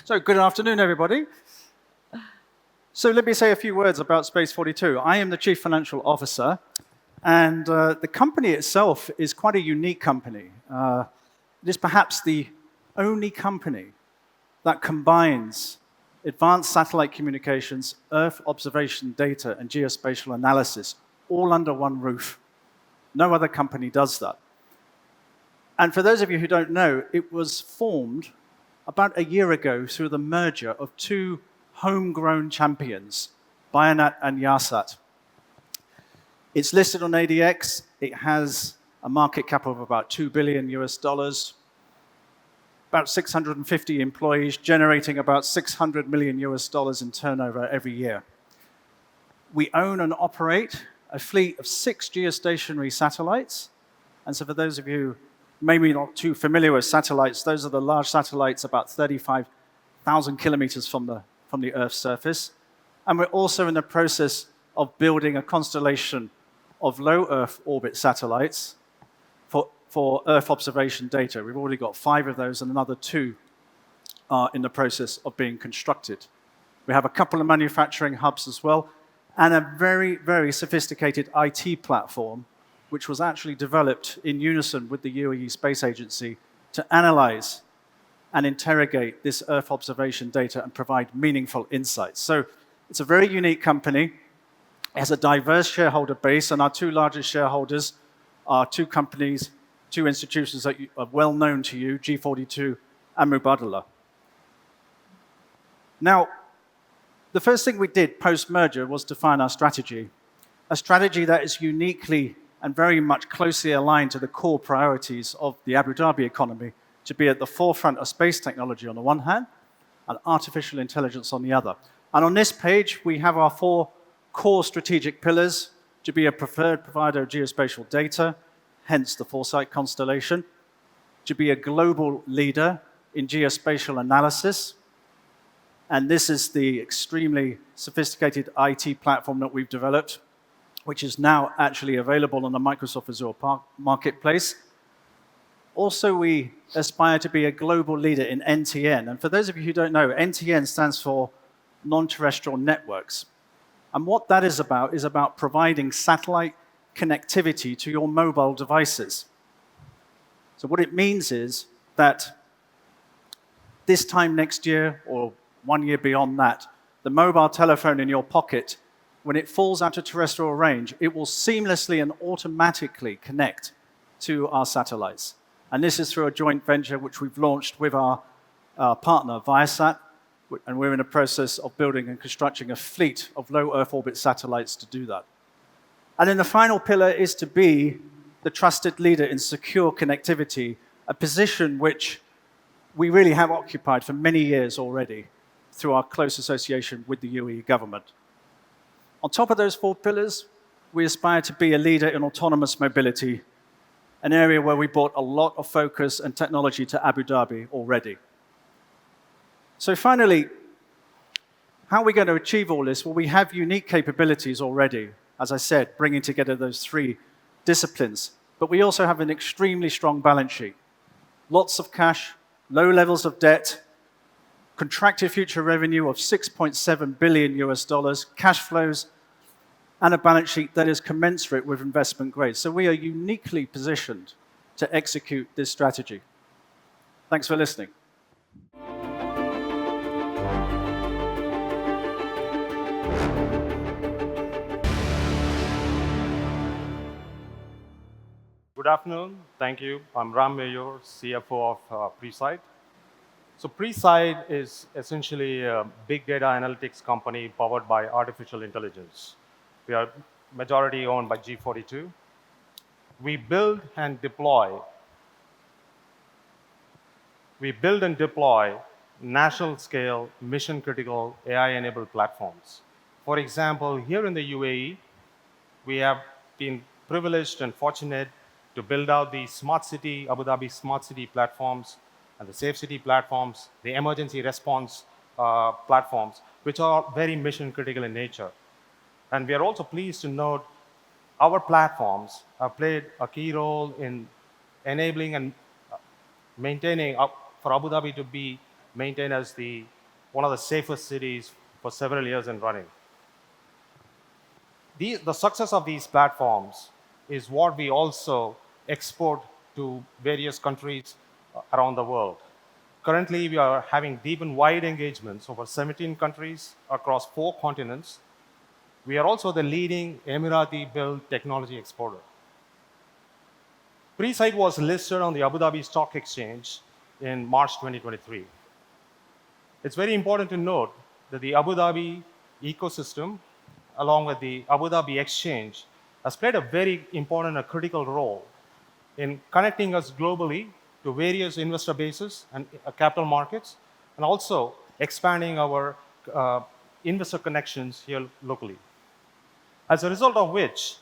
So, good afternoon, everybody. So, let me say a few words about Space 42. I am the Chief Financial Officer, and the company itself is quite a unique company. It is perhaps the only company that combines advanced satellite communications, Earth observation data, and geospatial analysis all under one roof. No other company does that. And for those of you who don't know, it was formed about a year ago through the merger of two homegrown champions, Bionat and Yahsat. It's listed on ADX. It has a market cap of about $2 billion US dollars, about 650 employees, generating about $600 million US dollars in turnover every year. We own and operate a fleet of 6 geostationary satellites. And so for those of you maybe not too familiar with satellites, those are the large satellites about 35,000 kilometers from the Earth's surface. And we're also in the process of building a constellation of low Earth orbit satellites for Earth observation data. We've already got 5 of those, and another 2 are in the process of being constructed. We have a couple of manufacturing hubs as well, and a very, very sophisticated IT platform, which was actually developed in unison with the UAE Space Agency to analyze and interrogate this Earth observation data and provide meaningful insights. So it's a very unique company. It has a diverse shareholder base, and our 2 largest shareholders are 2 companies, 2 institutions that are well known to you, G42 and Mubadala. Now, the first thing we did post-merger was define our strategy, a strategy that is uniquely and very much closely aligned to the core priorities of the Abu Dhabi economy, to be at the forefront of space technology on the one hand, and artificial intelligence on the other. And on this page, we have our 4 core strategic pillars: to be a preferred provider of geospatial data, hence the Foresight constellation; to be a global leader in geospatial analysis, and this is the extremely sophisticated IT platform that we've developed, which is now actually available on the Microsoft Azure marketplace. Also, we aspire to be a global leader in NTN. And for those of you who don't know, NTN stands for non-terrestrial networks. And what that is about providing satellite connectivity to your mobile devices. So what it means is that this time next year, or 1 year beyond that, the mobile telephone in your pocket, when it falls out of terrestrial range, it will seamlessly and automatically connect to our satellites. And this is through a joint venture which we've launched with our partner, Viasat, and we're in the process of building and constructing a fleet of low Earth orbit satellites to do that. And then the final pillar is to be the trusted leader in secure connectivity, a position which we really have occupied for many years already through our close association with the UAE government. On top of those 4 pillars, we aspire to be a leader in autonomous mobility, an area where we brought a lot of focus and technology to Abu Dhabi already. So finally, how are we going to achieve all this? Well, we have unique capabilities already, as I said, bringing together those 3 disciplines. But we also have an extremely strong balance sheet. Lots of cash, low levels of debt, contracted future revenue of $6.7 billion US dollars, cash flows, and a balance sheet that is commensurate with investment grade. So we are uniquely positioned to execute this strategy. Thanks for listening. Good afternoon. Thank you. I'm Ram Mayor, CFO of Presight. So Presight is essentially a big data analytics company powered by artificial intelligence. We are majority owned by G42. We build and deploy national scale, mission critical AI-enabled platforms. For example, here in the UAE, we have been privileged and fortunate to build out the smart city, Abu Dhabi smart city platforms, and the safe city platforms, the emergency response platforms, which are very mission critical in nature. And we are also pleased to note our platforms have played a key role in enabling and maintaining for Abu Dhabi to be maintained as the one of the safest cities for several years in running. The success of these platforms is what we also export to various countries around the world. Currently, we are having deep and wide engagements over 17 countries across 4 continents. We are also the leading Emirati-built technology exporter. Presight was listed on the Abu Dhabi Stock Exchange in March 2023. It's very important to note that the Abu Dhabi ecosystem, along with the Abu Dhabi Exchange, has played a very important and critical role in connecting us globally to various investor bases and capital markets, and also expanding our investor connections here locally. As a result of which,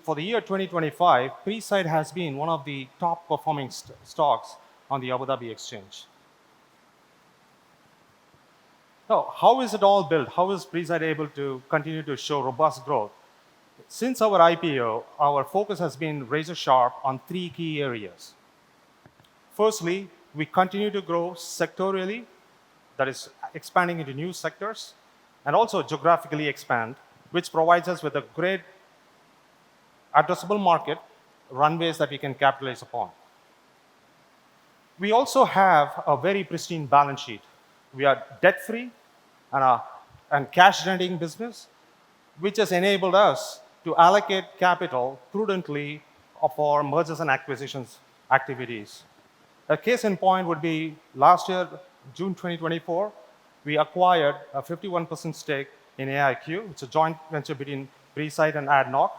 for the year 2025, Presight has been one of the top performing stocks on the Abu Dhabi Exchange. Now, how is it all built? How is Presight able to continue to show robust growth? Since our IPO, our focus has been razor sharp on 3 key areas. Firstly, we continue to grow sectorially, that is expanding into new sectors, and also geographically expand, which provides us with a great addressable market runways that we can capitalize upon. We also have a very pristine balance sheet. We are debt-free and cash-generating business, which has enabled us to allocate capital prudently for mergers and acquisitions activities. A case in point would be last year, June 2024, we acquired a 51% stake in AIQ. It's a joint venture between Presight and ADNOC,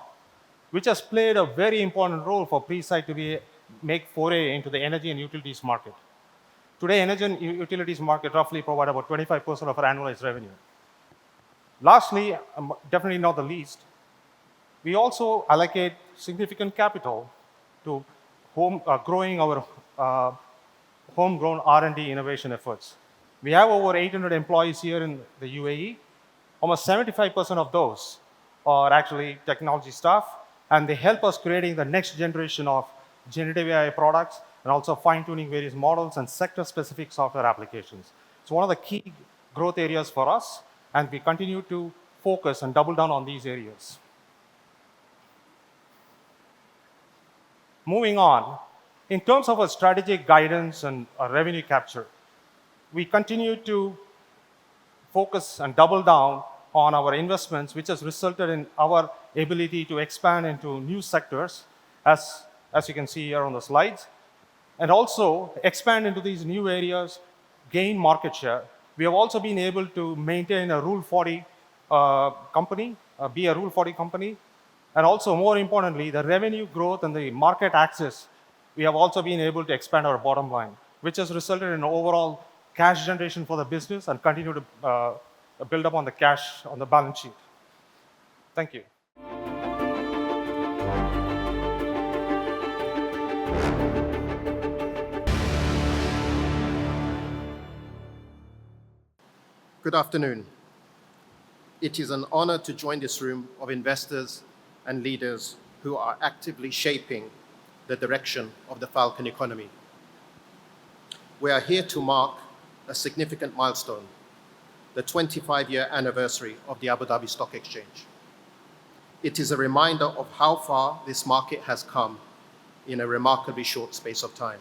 which has played a very important role for Presight to make foray into the energy and utilities market. Today, energy and utilities market roughly provide about 25% of our annualized revenue. Lastly, definitely not the least, we also allocate significant capital to growing our homegrown R&D innovation efforts. We have over 800 employees here in the UAE. Almost 75% of those are actually technology staff, and they help us creating the next generation of generative AI products and also fine-tuning various models and sector-specific software applications. It's one of the key growth areas for us, and we continue to focus and double down on these areas. Moving on, in terms of our strategic guidance and our revenue capture, we continue to focus and double down on our investments, which has resulted in our ability to expand into new sectors, as you can see here on the slides, and also expand into these new areas, gain market share. We have also been able to maintain a Rule 40 company, be a Rule 40 company, and also more importantly, the revenue growth and the market access, we have also been able to expand our bottom line, which has resulted in overall cash generation for the business and continue to build up on the cash on the balance sheet. Thank you. Good afternoon. It is an honor to join this room of investors and leaders who are actively shaping the direction of the Falcon economy. We are here to mark a significant milestone, the 25-year anniversary of the Abu Dhabi Stock Exchange. It is a reminder of how far this market has come in a remarkably short space of time.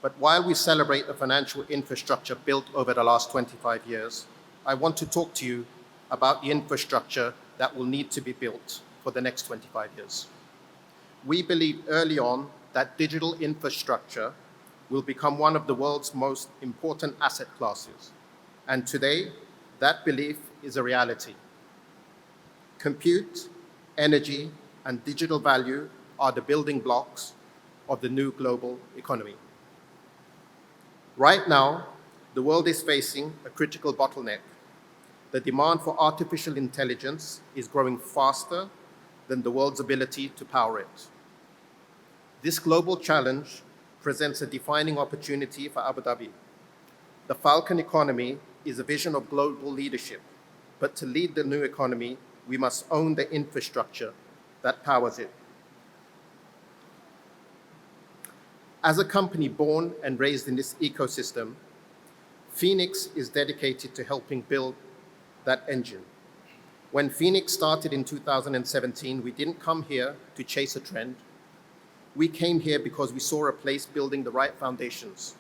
But while we celebrate the financial infrastructure built over the last 25 years, I want to talk to you about the infrastructure that will need to be built for the next 25 years. We believed early on that digital infrastructure will become one of the world's most important asset classes. And today, that belief is a reality. Compute, energy, and digital value are the building blocks of the new global economy. Right now, the world is facing a critical bottleneck. The demand for artificial intelligence is growing faster than the world's ability to power it. This global challenge presents a defining opportunity for Abu Dhabi. The Falcon economy is a vision of global leadership, but to lead the new economy, we must own the infrastructure that powers it. As a company born and raised in this ecosystem, Phoenix is dedicated to helping build that engine. When Phoenix started in 2017, we didn't come here to chase a trend. We came here because we saw a place building the right foundations,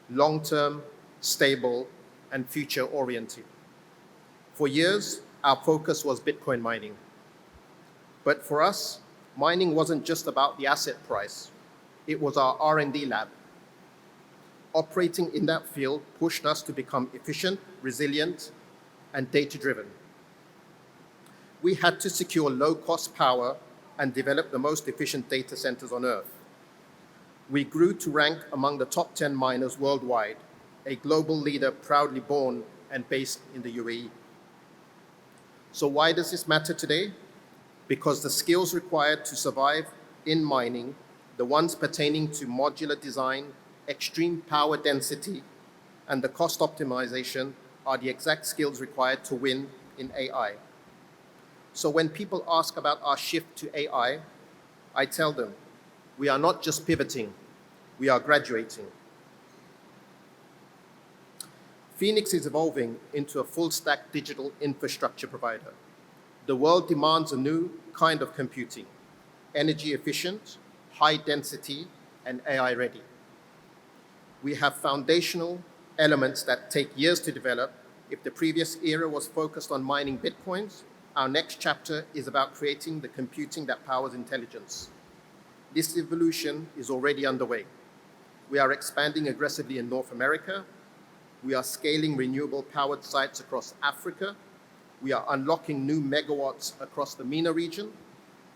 long-term, stable, and future-oriented. For years, our focus was Bitcoin mining. But for us, mining wasn't just about the asset price. It was our R&D lab. Operating in that field pushed us to become efficient, resilient, and data-driven. We had to secure low-cost power and develop the most efficient data centers on Earth. We grew to rank among the top 10 miners worldwide, a global leader proudly born and based in the UAE. So why does this matter today? Because the skills required to survive in mining, the ones pertaining to modular design, extreme power density, and the cost optimization are the exact skills required to win in AI. So when people ask about our shift to AI, I tell them, we are not just pivoting, we are graduating. Phoenix is evolving into a full-stack digital infrastructure provider. The world demands a new kind of computing, energy efficient, high density, and AI ready. We have foundational elements that take years to develop. If the previous era was focused on mining Bitcoins, our next chapter is about creating the computing that powers intelligence. This evolution is already underway. We are expanding aggressively in North America. We are scaling renewable powered sites across Africa. We are unlocking new megawatts across the MENA region.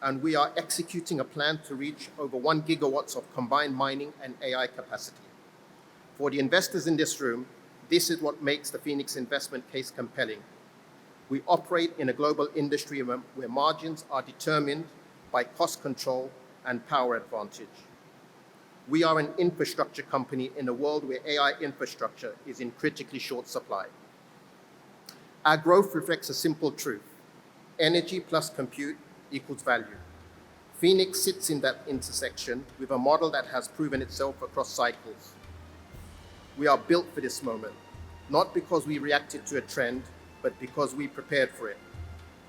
And we are executing a plan to reach over 1 gigawatts of combined mining and AI capacity. For the investors in this room, this is what makes the Phoenix investment case compelling. We operate in a global industry where margins are determined by cost control and power advantage. We are an infrastructure company in a world where AI infrastructure is in critically short supply. Our growth reflects a simple truth. Energy plus compute equals value. Phoenix sits in that intersection with a model that has proven itself across cycles. We are built for this moment, not because we reacted to a trend, but because we prepared for it.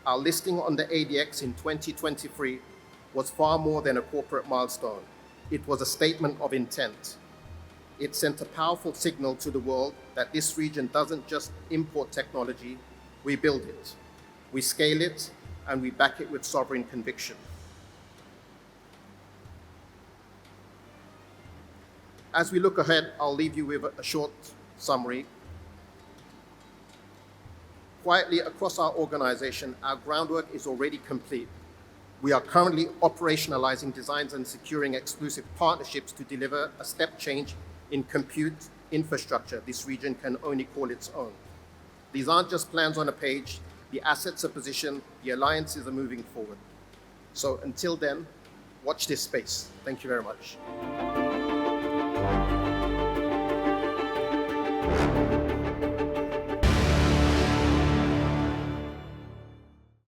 Our listing on the ADX in 2023 was far more than a corporate milestone. It was a statement of intent. It sent a powerful signal to the world that this region doesn't just import technology, we build it, we scale it, and we back it with sovereign conviction. As we look ahead, I'll leave you with a short summary. Quietly across our organization, our groundwork is already complete. We are currently operationalizing designs and securing exclusive partnerships to deliver a step change in compute infrastructure this region can only call its own. These aren't just plans on a page. The assets are positioned, the alliances are moving forward. So until then, watch this space. Thank you very much.